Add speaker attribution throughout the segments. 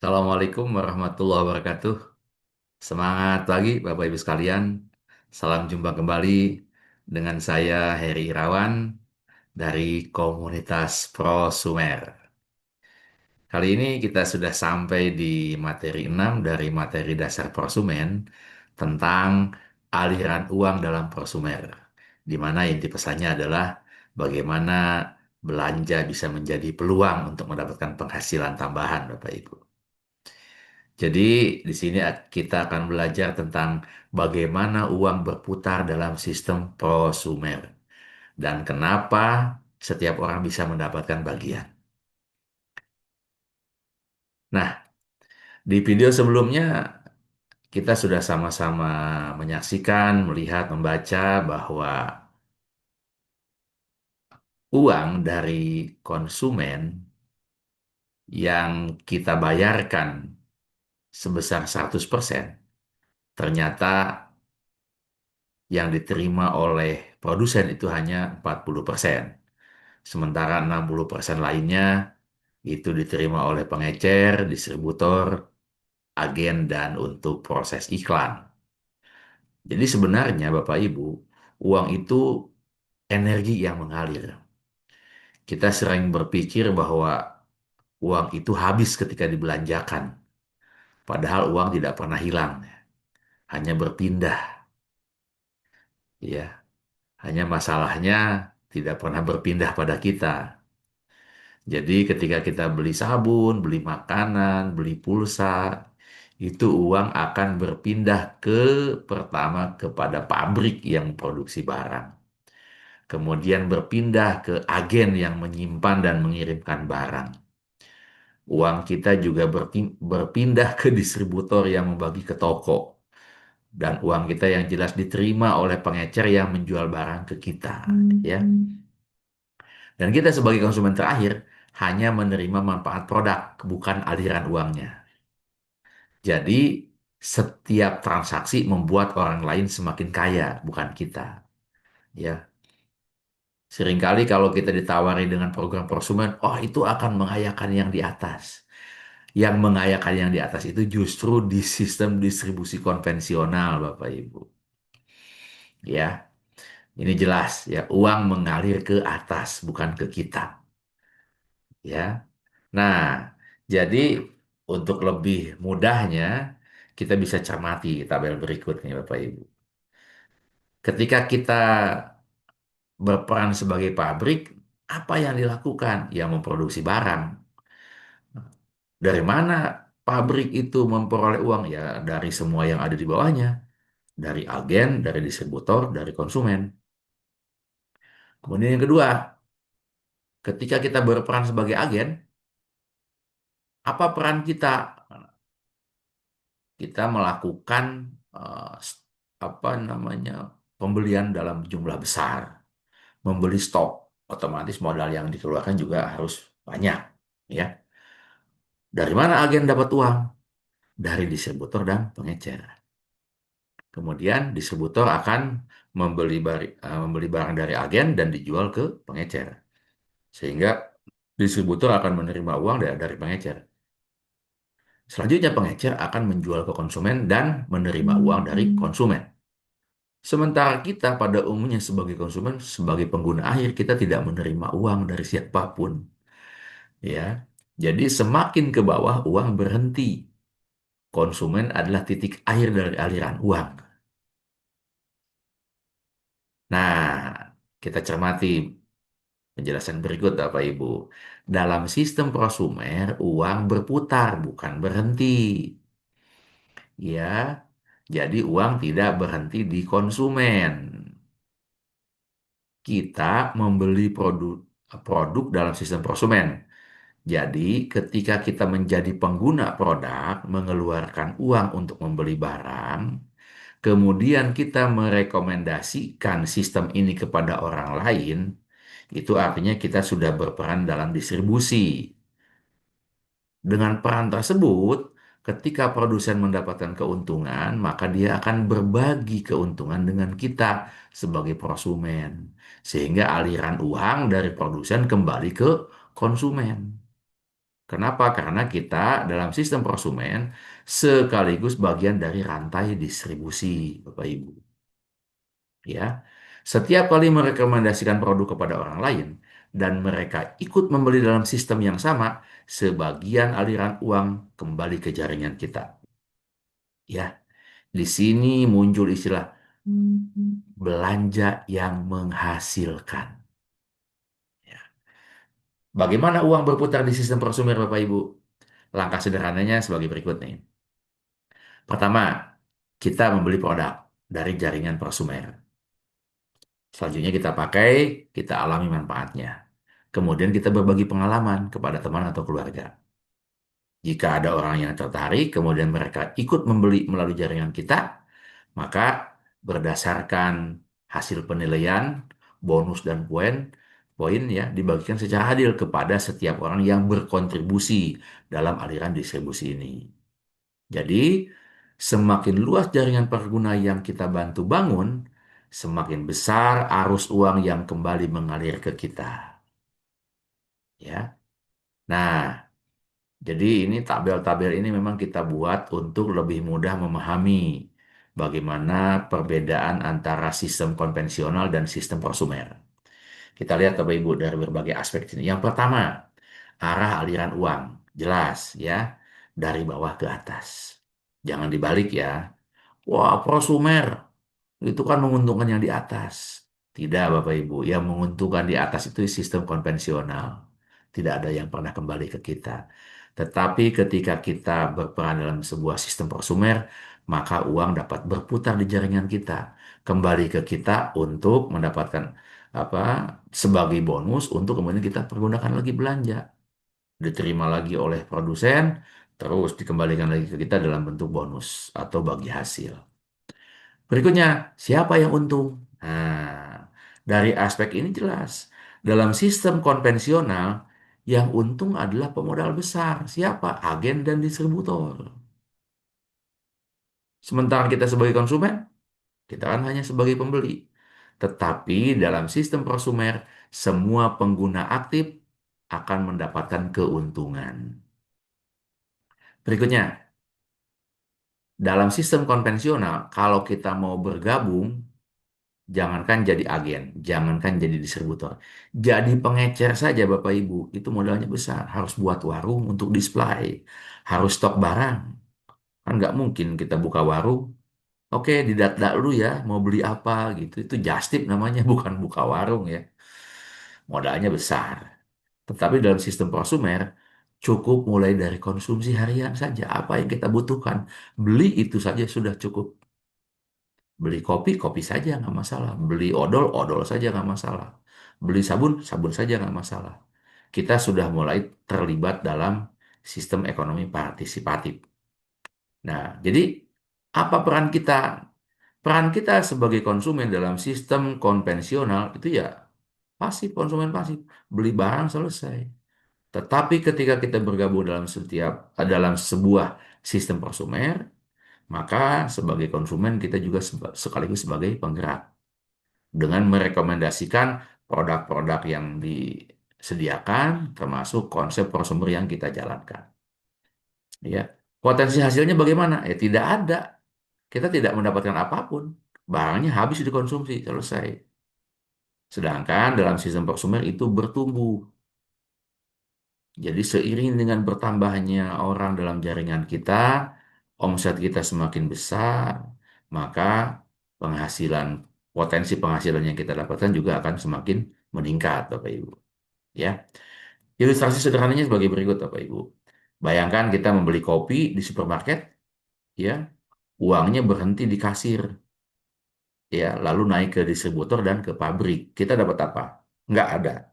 Speaker 1: Assalamualaikum warahmatullahi wabarakatuh. Semangat pagi Bapak Ibu sekalian. Salam jumpa kembali dengan saya Heri Irawan dari komunitas Prosumer. Kali ini kita sudah sampai di materi 6 dari materi dasar prosumen tentang aliran uang dalam prosumer. Di mana inti pesannya adalah bagaimana belanja bisa menjadi peluang untuk mendapatkan penghasilan tambahan Bapak Ibu. Jadi di sini kita akan belajar tentang bagaimana uang berputar dalam sistem prosumer dan kenapa setiap orang bisa mendapatkan bagian. Nah, di video sebelumnya kita sudah sama-sama menyaksikan, melihat, membaca bahwa uang dari konsumen yang kita bayarkan sebesar 100% ternyata yang diterima oleh produsen itu hanya 40%. Sementara 60% lainnya itu diterima oleh pengecer, distributor, agen, dan untuk proses iklan. Jadi sebenarnya Bapak Ibu, uang itu energi yang mengalir. Kita sering berpikir bahwa uang itu habis ketika dibelanjakan. Padahal uang tidak pernah hilang, hanya berpindah. Ya, hanya masalahnya tidak pernah berpindah pada kita. Jadi ketika kita beli sabun, beli makanan, beli pulsa, itu uang akan berpindah pertama kepada pabrik yang produksi barang. Kemudian berpindah ke agen yang menyimpan dan mengirimkan barang. Uang kita juga berpindah ke distributor yang membagi ke toko. Dan uang kita yang jelas diterima oleh pengecer yang menjual barang ke kita. Ya. Dan kita sebagai konsumen terakhir hanya menerima manfaat produk, bukan aliran uangnya. Jadi, setiap transaksi membuat orang lain semakin kaya, bukan kita. Ya, seringkali kalau kita ditawari dengan program prosumen, oh itu akan mengayakan yang di atas. Yang mengayakan yang di atas itu justru di sistem distribusi konvensional, Bapak Ibu. Ya, ini jelas ya, uang mengalir ke atas, bukan ke kita. Ya, nah, jadi untuk lebih mudahnya, kita bisa cermati tabel berikutnya, Bapak Ibu. Ketika kita berperan sebagai pabrik, apa yang dilakukan? Ya memproduksi barang. Dari mana pabrik itu memperoleh uang? Ya dari semua yang ada di bawahnya. Dari agen, dari distributor, dari konsumen. Kemudian yang kedua, ketika kita berperan sebagai agen, apa peran kita? Kita melakukan eh, s- apa namanya pembelian dalam jumlah besar, membeli stok, otomatis modal yang dikeluarkan juga harus banyak, ya. Dari mana agen dapat uang? Dari distributor dan pengecer. Kemudian distributor akan membeli barang dari agen dan dijual ke pengecer. Sehingga distributor akan menerima uang dari pengecer. Selanjutnya pengecer akan menjual ke konsumen dan menerima uang dari konsumen. Sementara kita pada umumnya sebagai konsumen, sebagai pengguna akhir, kita tidak menerima uang dari siapapun. Ya, jadi semakin ke bawah uang berhenti. Konsumen adalah titik akhir dari aliran uang. Nah, kita cermati penjelasan berikut, Bapak Ibu. Dalam sistem prosumer, uang berputar, bukan berhenti. Ya, jadi uang tidak berhenti di konsumen. Kita membeli produk dalam sistem prosumen. Jadi, ketika kita menjadi pengguna produk, mengeluarkan uang untuk membeli barang, kemudian kita merekomendasikan sistem ini kepada orang lain, itu artinya kita sudah berperan dalam distribusi. Dengan peran tersebut, ketika produsen mendapatkan keuntungan, maka dia akan berbagi keuntungan dengan kita sebagai prosumen. Sehingga aliran uang dari produsen kembali ke konsumen. Kenapa? Karena kita dalam sistem prosumen sekaligus bagian dari rantai distribusi, Bapak Ibu. Ya, setiap kali merekomendasikan produk kepada orang lain dan mereka ikut membeli dalam sistem yang sama, sebagian aliran uang kembali ke jaringan kita. Ya, di sini muncul istilah belanja yang menghasilkan. Ya. Bagaimana uang berputar di sistem prosumer, Bapak Ibu? Langkah sederhananya sebagai berikut nih. Pertama, kita membeli produk dari jaringan prosumer. Selanjutnya kita pakai, kita alami manfaatnya. Kemudian kita berbagi pengalaman kepada teman atau keluarga. Jika ada orang yang tertarik, kemudian mereka ikut membeli melalui jaringan kita, maka berdasarkan hasil penilaian, bonus dan poin ya dibagikan secara adil kepada setiap orang yang berkontribusi dalam aliran distribusi ini. Jadi, semakin luas jaringan pengguna yang kita bantu bangun, semakin besar arus uang yang kembali mengalir ke kita. Ya. Nah, jadi ini tabel-tabel ini memang kita buat untuk lebih mudah memahami bagaimana perbedaan antara sistem konvensional dan sistem prosumer. Kita lihat Bapak Ibu dari berbagai aspek ini. Yang pertama, arah aliran uang. Jelas ya, dari bawah ke atas. Jangan dibalik ya. Wah, prosumer itu kan menguntungkan yang di atas. Tidak, Bapak Ibu. Yang menguntungkan di atas itu sistem konvensional. Tidak ada yang pernah kembali ke kita. Tetapi ketika kita berperan dalam sebuah sistem prosumer, maka uang dapat berputar di jaringan kita, kembali ke kita untuk mendapatkan apa sebagai bonus untuk kemudian kita pergunakan lagi belanja, diterima lagi oleh produsen, terus dikembalikan lagi ke kita dalam bentuk bonus atau bagi hasil. Berikutnya, siapa yang untung? Nah, dari aspek ini jelas. Dalam sistem konvensional, yang untung adalah pemodal besar. Siapa? Agen dan distributor. Sementara kita sebagai konsumen, kita kan hanya sebagai pembeli. Tetapi dalam sistem prosumer, semua pengguna aktif akan mendapatkan keuntungan. Berikutnya, dalam sistem konvensional, kalau kita mau bergabung, jangankan jadi agen, jangankan jadi distributor. Jadi pengecer saja Bapak Ibu, itu modalnya besar. Harus buat warung untuk display, harus stok barang. Kan nggak mungkin kita buka warung, oke didata dulu ya, mau beli apa gitu. Itu just tip namanya, bukan buka warung ya. Modalnya besar. Tetapi dalam sistem prosumer, cukup mulai dari konsumsi harian saja. Apa yang kita butuhkan, beli itu saja sudah cukup. Beli kopi, kopi saja nggak masalah. Beli odol, odol saja nggak masalah. Beli sabun, sabun saja nggak masalah. Kita sudah mulai terlibat dalam sistem ekonomi partisipatif. Nah, jadi apa peran kita? Peran kita sebagai konsumen dalam sistem konvensional itu ya pasif, konsumen pasif. Beli barang selesai. Tetapi ketika kita bergabung dalam sebuah sistem prosumer, maka sebagai konsumen kita juga sekaligus sebagai penggerak dengan merekomendasikan produk-produk yang disediakan, termasuk konsep prosumer yang kita jalankan. Ya, potensi hasilnya bagaimana? Ya tidak ada. Kita tidak mendapatkan apapun. Barangnya habis dikonsumsi, selesai. Sedangkan dalam sistem prosumer itu bertumbuh. Jadi seiring dengan bertambahnya orang dalam jaringan kita, omset kita semakin besar, maka penghasilan, potensi penghasilan yang kita dapatkan juga akan semakin meningkat, Bapak Ibu. Ya, ilustrasi sederhananya sebagai berikut, Bapak Ibu. Bayangkan kita membeli kopi di supermarket, ya, uangnya berhenti di kasir, ya, lalu naik ke distributor dan ke pabrik. Kita dapat apa? Nggak ada.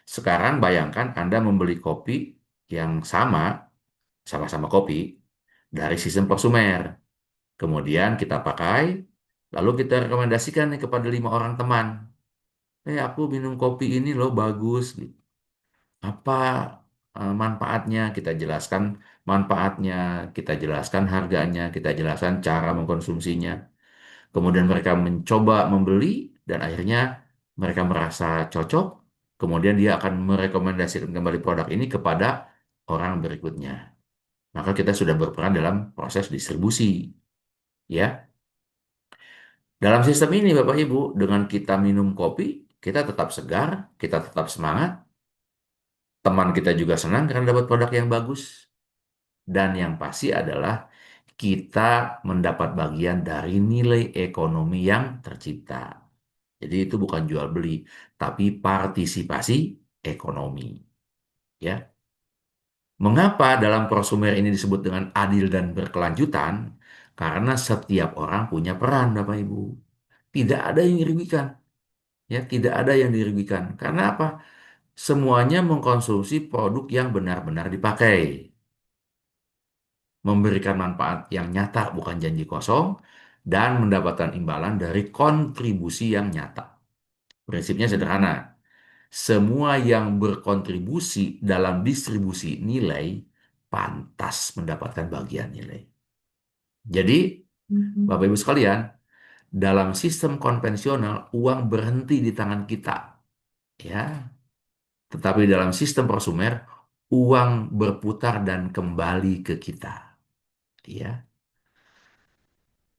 Speaker 1: Sekarang bayangkan Anda membeli kopi yang sama-sama kopi dari sistem prosumer. Kemudian kita pakai, lalu kita rekomendasikan nih kepada 5 orang teman. Aku minum kopi ini loh bagus. Apa manfaatnya? Kita jelaskan manfaatnya, kita jelaskan harganya, kita jelaskan cara mengkonsumsinya. Kemudian mereka mencoba membeli dan akhirnya mereka merasa cocok. Kemudian dia akan merekomendasikan kembali produk ini kepada orang berikutnya. Maka kita sudah berperan dalam proses distribusi, ya. Dalam sistem ini, Bapak Ibu, dengan kita minum kopi, kita tetap segar, kita tetap semangat, teman kita juga senang karena dapat produk yang bagus, dan yang pasti adalah kita mendapat bagian dari nilai ekonomi yang tercipta. Jadi itu bukan jual beli, tapi partisipasi ekonomi, ya. Mengapa dalam prosumer ini disebut dengan adil dan berkelanjutan? Karena setiap orang punya peran, Bapak Ibu. Tidak ada yang dirugikan, ya, tidak ada yang dirugikan. Karena apa? Semuanya mengkonsumsi produk yang benar-benar dipakai, memberikan manfaat yang nyata, bukan janji kosong, dan mendapatkan imbalan dari kontribusi yang nyata. Prinsipnya sederhana. Semua yang berkontribusi dalam distribusi nilai pantas mendapatkan bagian nilai. Jadi, Bapak Ibu sekalian, dalam sistem konvensional uang berhenti di tangan kita, ya. Tetapi dalam sistem prosumer uang berputar dan kembali ke kita, ya.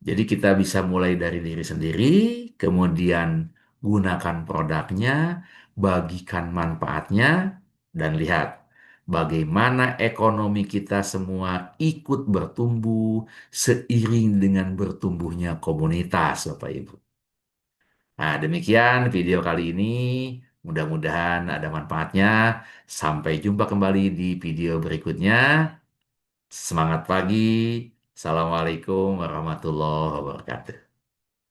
Speaker 1: Jadi kita bisa mulai dari diri sendiri, kemudian gunakan produknya, bagikan manfaatnya, dan lihat bagaimana ekonomi kita semua ikut bertumbuh seiring dengan bertumbuhnya komunitas, Bapak Ibu. Nah, demikian video kali ini. Mudah-mudahan ada manfaatnya. Sampai jumpa kembali di video berikutnya. Semangat pagi. Assalamualaikum warahmatullahi wabarakatuh.